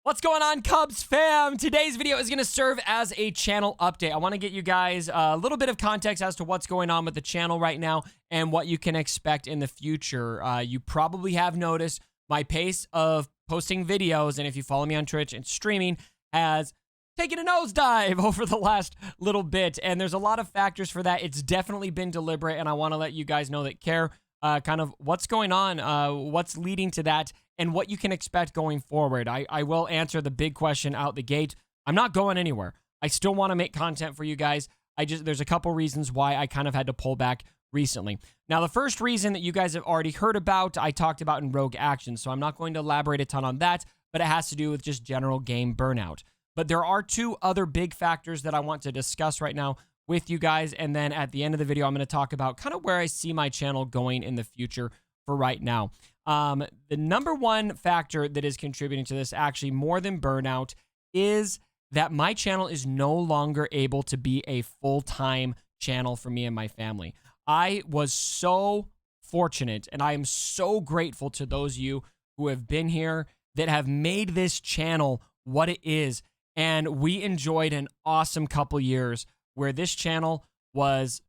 What's going on, Cubs fam? Today's video is going to serve as a channel update. I want to get you guys a little bit of context as to what's going on with the channel right now and what you can expect in the future. You probably have noticed my pace of posting videos, and if you follow me on Twitch and streaming, has taken a nosedive over the last little bit, and there's a lot of factors for that. It's definitely been deliberate, and I want to let you guys know that care kind of what's going on, what's leading to that, and what you can expect going forward. I will answer the big question out the gate. I'm not going anywhere. I still want to make content for you guys. There's a couple reasons why I kind of had to pull back recently. Now, the first reason that you guys have already heard about, I talked about in Rogue Action, so I'm not going to elaborate a ton on that, but it has to do with just general game burnout. But there are two other big factors that I want to discuss right now with you guys, and then at the end of the video, I'm going to talk about kind of where I see my channel going in the future for right now. The number one factor that is contributing to this, actually more than burnout, is that my channel is no longer able to be a full-time channel for me and my family. I was so fortunate, and I am so grateful to those of you who have been here that have made this channel what it is. And we enjoyed an awesome couple years where this channel was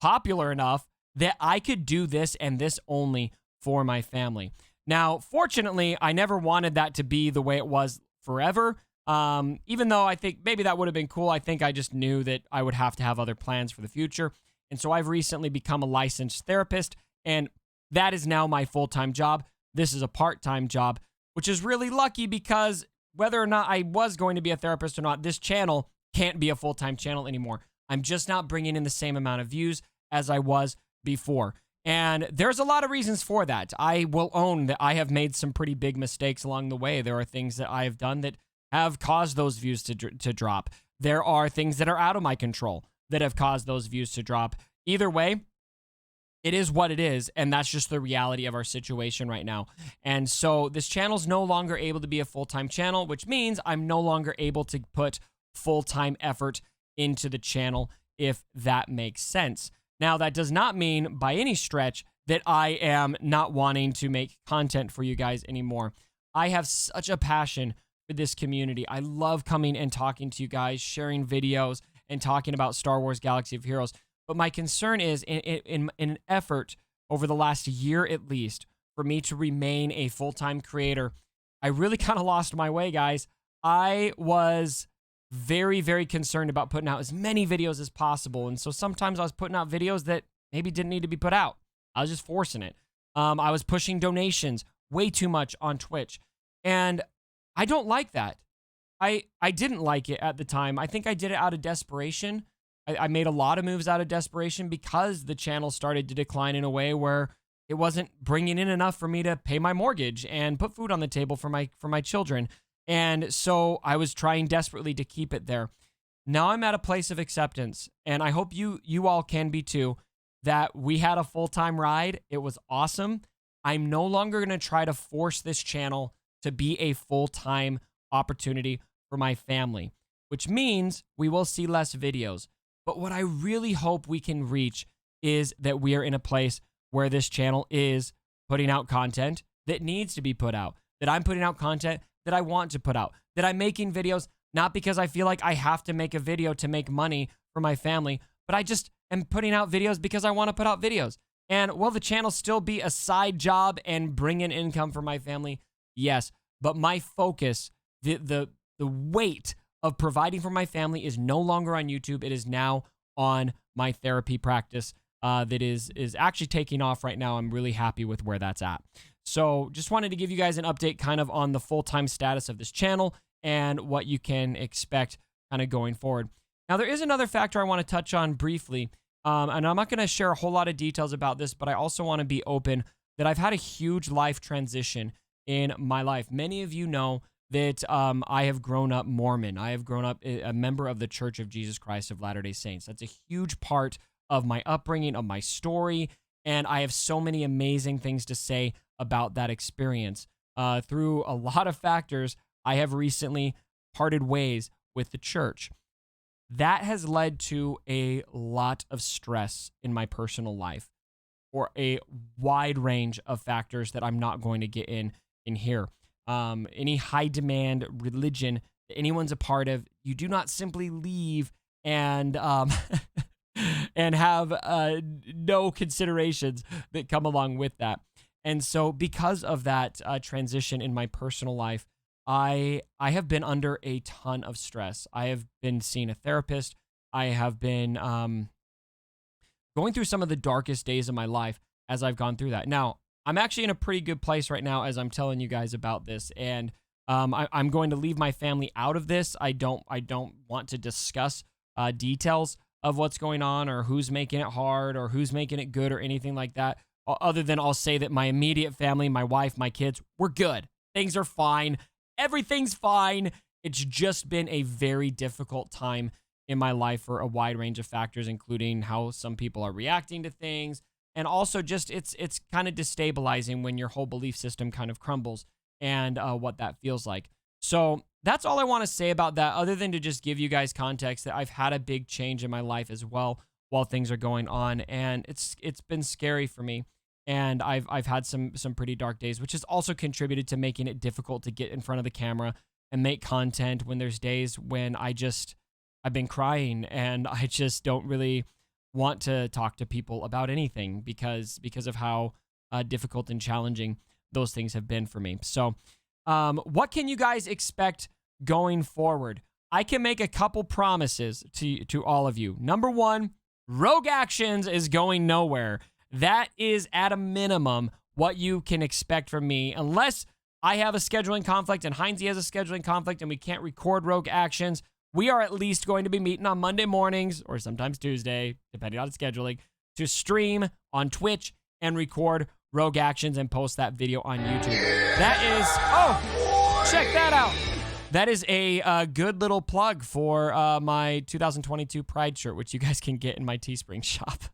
popular enough that I could do this and this only for my family. Now, fortunately, I never wanted that to be the way it was forever. Even though I think maybe that would have been cool, I think I just knew that I would have to have other plans for the future. And so I've recently become a licensed therapist, and that is now my full-time job. This is a part-time job, which is really lucky because whether or not I was going to be a therapist or not, this channel can't be a full-time channel anymore. I'm just not bringing in the same amount of views as I was before. And there's a lot of reasons for that. I will own that I have made some pretty big mistakes along the way. There are things that I have done that have caused those views to drop. There are things that are out of my control that have caused those views to drop. Either way, it is what it is, and that's just the reality of our situation right now. And so this channel's no longer able to be a full-time channel, which means I'm no longer able to put full-time effort into the channel, if that makes sense. Now, that does not mean by any stretch that I am not wanting to make content for you guys anymore. I have such a passion for this community. I love coming and talking to you guys, sharing videos, and talking about Star Wars Galaxy of Heroes. But my concern is in an effort over the last year at least for me to remain a full-time creator, I really kind of lost my way, guys. I was very, very concerned about putting out as many videos as possible. And so sometimes I was putting out videos that maybe didn't need to be put out. I was just forcing it. I was pushing donations way too much on Twitch. And I don't like that. I didn't like it at the time. I think I did it out of desperation. I made a lot of moves out of desperation because the channel started to decline in a way where it wasn't bringing in enough for me to pay my mortgage and put food on the table for my children. And so I was trying desperately to keep it there. Now I'm at a place of acceptance, and I hope you all can be too, that we had a full-time ride. It was awesome. I'm no longer going to try to force this channel to be a full-time opportunity for my family, which means we will see less videos. But what I really hope we can reach is that we are in a place where this channel is putting out content that needs to be put out, that I'm putting out content that I want to put out, that I'm making videos not because I feel like I have to make a video to make money for my family, but I just am putting out videos because I want to put out videos. And will the channel still be a side job and bring in income for my family? Yes, but my focus, the weight of providing for my family is no longer on YouTube. It is now on my therapy practice that is actually taking off right now. I'm really happy with where that's at. So just wanted to give you guys an update kind of on the full-time status of this channel and what you can expect kind of going forward. Now, there is another factor I want to touch on briefly, and I'm not going to share a whole lot of details about this, but I also want to be open that I've had a huge life transition in my life. Many of you know that I have grown up Mormon. I have grown up a member of the Church of Jesus Christ of Latter-day Saints. That's a huge part of my upbringing, of my story, and I have so many amazing things to say about that experience. Through a lot of factors, I have recently parted ways with the church. That has led to a lot of stress in my personal life for a wide range of factors that I'm not going to get in here. any high demand religion that anyone's a part of, you do not simply leave and and have no considerations that come along with that. And so because of that transition in my personal life, I have been under a ton of stress. I have been seeing a therapist. I have been going through some of the darkest days of my life as I've gone through that. Now, I'm actually in a pretty good place right now as I'm telling you guys about this, and I'm going to leave my family out of this. I don't want to discuss details of what's going on or who's making it hard or who's making it good or anything like that, other than I'll say that my immediate family, my wife, my kids, we're good. Things are fine. Everything's fine. It's just been a very difficult time in my life for a wide range of factors, including how some people are reacting to things. And also just it's kind of destabilizing when your whole belief system kind of crumbles and what that feels like. So that's all I want to say about that, other than to just give you guys context that I've had a big change in my life as well while things are going on. And it's been scary for me. And I've had some pretty dark days, which has also contributed to making it difficult to get in front of the camera and make content when there's days when I've been crying and I just don't really want to talk to people about anything because of how difficult and challenging those things have been for me. So what can you guys expect going forward? I can make a couple promises to all of you. Number one, Rogue Actions is going nowhere. That is at a minimum what you can expect from me, unless I have a scheduling conflict and Heinze has a scheduling conflict and we can't record Rogue Actions. We are at least going to be meeting on Monday mornings or sometimes Tuesday, depending on scheduling, to stream on Twitch and record Rogue Actions and post that video on YouTube. That is, check that out. That is a good little plug for my 2022 Pride shirt, which you guys can get in my Teespring shop.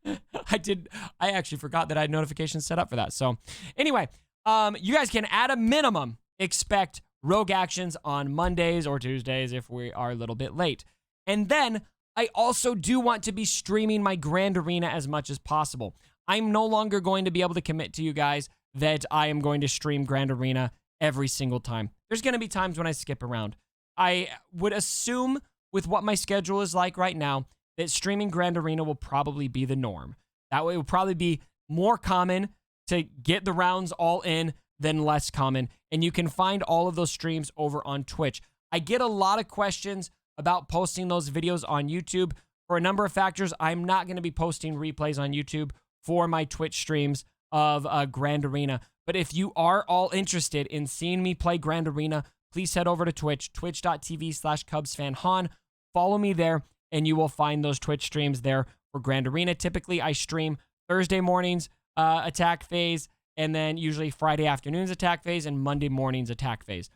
I actually forgot that I had notifications set up for that. So anyway, you guys can at a minimum expect Rogue Actions on Mondays or Tuesdays if we are a little bit late. And then I also do want to be streaming my Grand Arena as much as possible. I'm no longer going to be able to commit to you guys that I am going to stream Grand Arena every single time. There's going to be times when I skip around. I would assume with what my schedule is like right now that streaming Grand Arena will probably be the norm. That way it will probably be more common to get the rounds all in than less common. And you can find all of those streams over on Twitch. I get a lot of questions about posting those videos on YouTube. For a number of factors, I'm not going to be posting replays on YouTube for my Twitch streams of Grand Arena. But if you are all interested in seeing me play Grand Arena, please head over to Twitch, twitch.tv/CubsFanHan. Follow me there, and you will find those Twitch streams there for Grand Arena. Typically, I stream Thursday mornings, attack phase, and then usually Friday afternoons attack phase and Monday mornings attack phase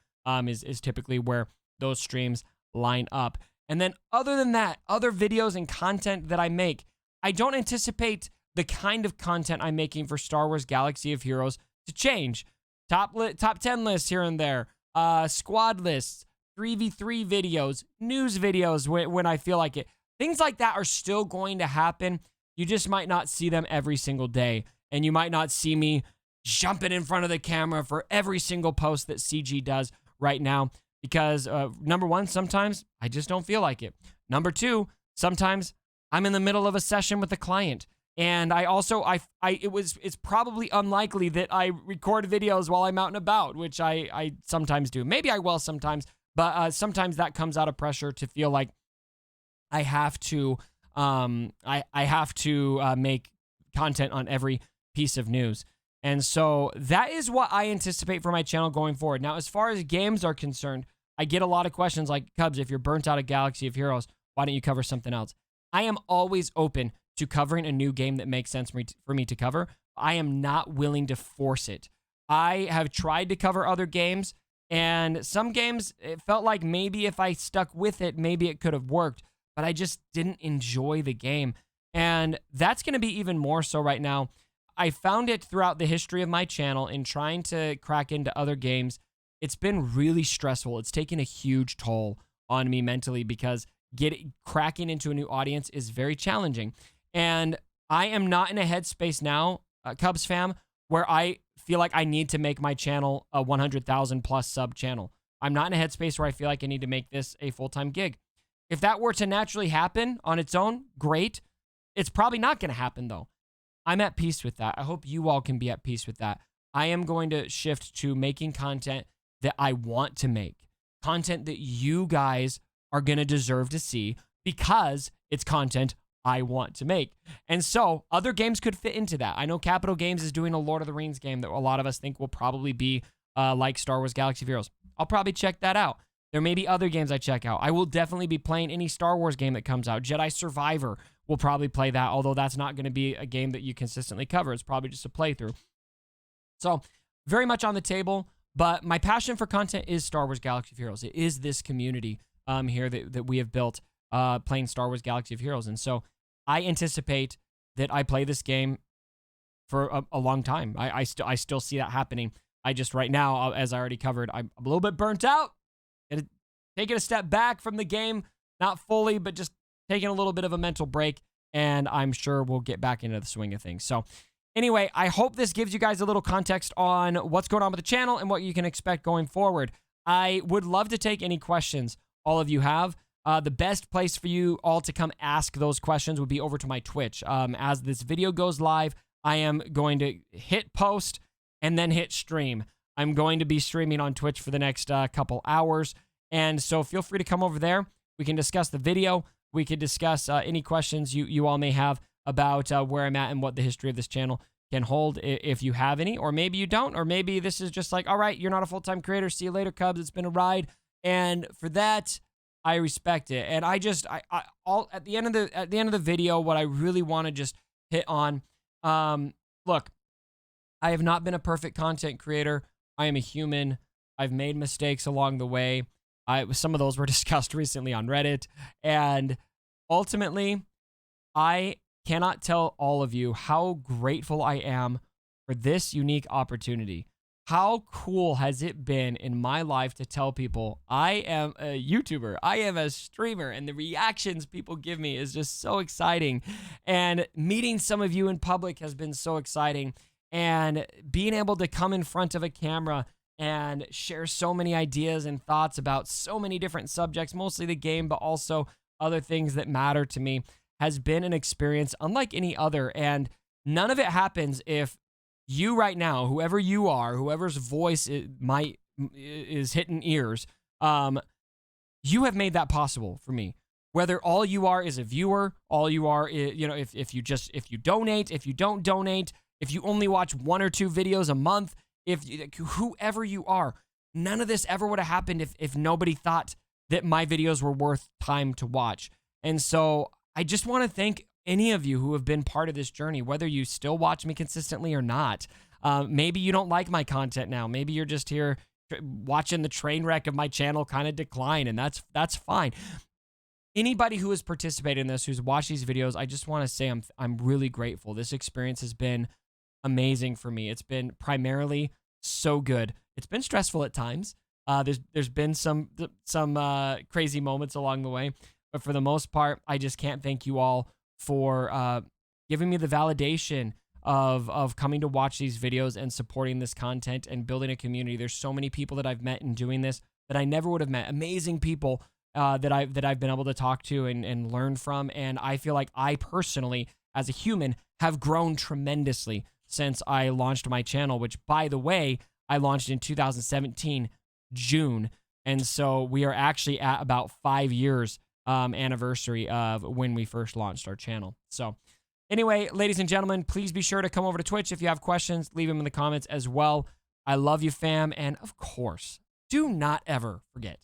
is typically where those streams line up. And then other than that, other videos and content that I make, I don't anticipate the kind of content I'm making for Star Wars Galaxy of Heroes to change. Top 10 lists here and there, squad lists, 3v3 videos, news videos when I feel like it. Things like that are still going to happen. You just might not see them every single day. And you might not see me jumping in front of the camera for every single post that CG does right now. Because number one, sometimes I just don't feel like it. Number two, sometimes I'm in the middle of a session with a client. And I also, it's probably unlikely that I record videos while I'm out and about, which I sometimes do. Maybe I will sometimes, but sometimes that comes out of pressure to feel like I have to, I have to make content on every piece of news. And so that is what I anticipate for my channel going forward. Now, as far as games are concerned, I get a lot of questions like, Cubs, if you're burnt out of Galaxy of Heroes, why don't you cover something else? I am always open to covering a new game that makes sense for me to cover. I am not willing to force it. I have tried to cover other games, and some games, it felt like maybe if I stuck with it, maybe it could have worked, but I just didn't enjoy the game. And that's going to be even more so right now. I found it throughout the history of my channel in trying to crack into other games. It's been really stressful. It's taken a huge toll on me mentally because cracking into a new audience is very challenging. And I am not in a headspace now, Cubs fam, where I feel like I need to make my channel a 100,000 plus sub channel. I'm not in a headspace where I feel like I need to make this a full-time gig. If that were to naturally happen on its own, great. It's probably not going to happen though. I'm at peace with that. I hope you all can be at peace with that. I am going to shift to making content that I want to make. Content that you guys are going to deserve to see because it's content I want to make. And so other games could fit into that. I know Capital Games is doing a Lord of the Rings game that a lot of us think will probably be like Star Wars Galaxy of Heroes. I'll probably check that out. There may be other games I check out. I will definitely be playing any Star Wars game that comes out. Jedi Survivor will probably play that, although that's not going to be a game that you consistently cover. It's probably just a playthrough. So very much on the table, but my passion for content is Star Wars Galaxy of Heroes. It is this community here that we have built playing Star Wars Galaxy of Heroes. And so I anticipate that I play this game for a long time. I still see that happening. I just right now, as I already covered, I'm a little bit burnt out. Taking a step back from the game, not fully, but just taking a little bit of a mental break, and I'm sure we'll get back into the swing of things. So anyway, I hope this gives you guys a little context on what's going on with the channel and what you can expect going forward. I would love to take any questions all of you have. The best place for you all to come ask those questions would be over to my Twitch. As this video goes live, I am going to hit post and then hit stream. I'm going to be streaming on Twitch for the next couple hours. And so feel free to come over there. We can discuss the video. We could discuss any questions you all may have about where I'm at and what the history of this channel can hold if you have any. Or maybe you don't. Or maybe this is just like, all right, you're not a full-time creator. See you later, Cubs. It's been a ride. And for that, I respect it. And at the end of the video, what I really want to just hit on, look, I have not been a perfect content creator. I am a human. I've made mistakes along the way. Some of those were discussed recently on Reddit. And ultimately, I cannot tell all of you how grateful I am for this unique opportunity. How cool has it been in my life to tell people I am a YouTuber, I am a streamer, and the reactions people give me is just so exciting. And meeting some of you in public has been so exciting. And being able to come in front of a camera and share so many ideas and thoughts about so many different subjects, mostly the game, but also other things that matter to me, has been an experience unlike any other. And none of it happens if you right now, whoever you are, whoever's voice is hitting ears, you have made that possible for me. Whether all you are is a viewer, all you are is, if you donate, if you don't donate, if you only watch 1 or 2 videos a month, whoever you are, none of this ever would have happened if nobody thought that my videos were worth time to watch. And so I just want to thank any of you who have been part of this journey, whether you still watch me consistently or not. Maybe you don't like my content now. Maybe you're just here watching the train wreck of my channel kind of decline, and that's fine. Anybody who has participated in this, who's watched these videos, I just want to say I'm really grateful. This experience has been amazing for me. It's been primarily so good. It's been stressful at times. There's been some crazy moments along the way, but for the most part, I just can't thank you all for giving me the validation of coming to watch these videos and supporting this content and building a community. There's so many people that I've met in doing this that I never would have met. Amazing people that I've been able to talk to and learn from, and I feel like I personally, as a human, have grown tremendously since I launched my channel, which, by the way, I launched in 2017, June. And so we are actually at about 5 years anniversary of when we first launched our channel. So anyway, ladies and gentlemen, please be sure to come over to Twitch. If you have questions, leave them in the comments as well. I love you, fam. And of course, do not ever forget